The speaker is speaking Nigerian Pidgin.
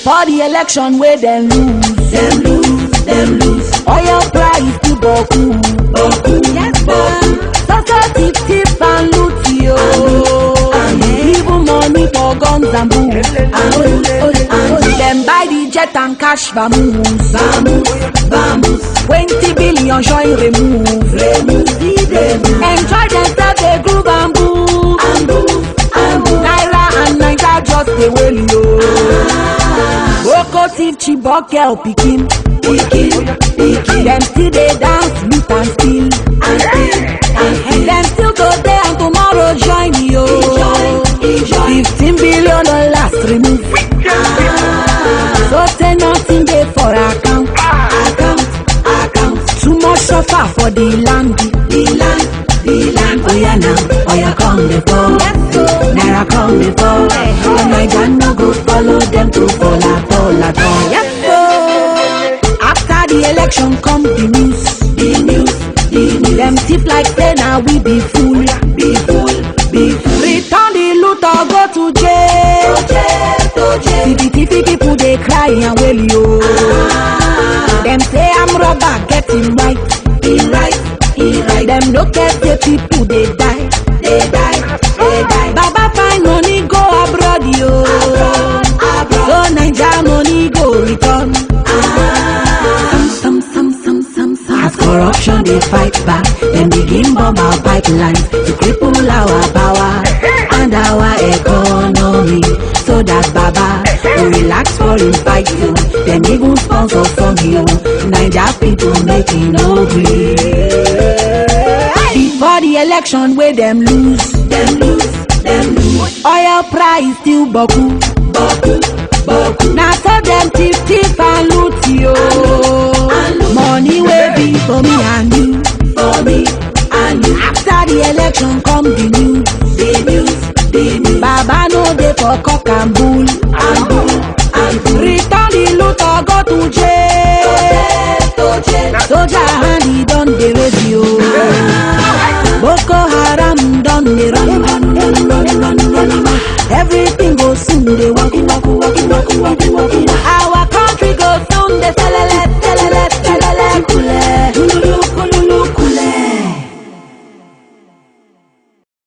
Before the election where them lose. Oil price to boku. Yes, Sasa tip and loot yo. Even money for guns and booze. Them buy the jet and cash vamoose. 20 billion join remove. Enjoy themselves they groove and boo. Naira and Naija just the way yo. Boko thief Chibok girl pikin. Them still they dance, loot and steal. Them still go there and tomorrow join yo. $15 billion remove. So say nothing there for account. Too much suffer for the land. Oh yeah now, oh yeah come before. Naira come before. And Naija no go follow them to fall at all. Yes so. After the election come the news. Them thief like say now we be fool. Return the loot or go to jail. TBTV people they cry and wail yo. Them say I'm robber, get him right. Them no care the people they die. Baba find money go abroad yo. So Naija money go return. As corruption they fight back, then begin bomb our pipelines to cripple our power and our economy. So that Baba will relax for him fight you. Then even sponsor from you. Naija people making no green. Before the election where them lose. Oil price still boku. Now so them thief and loot yo. Money will be for me and you. After the election come the news. Baba no dey for cock and bull. Return the loot or go to jail. Soldier hand he done the radio. Boko Haram done the run. Everything go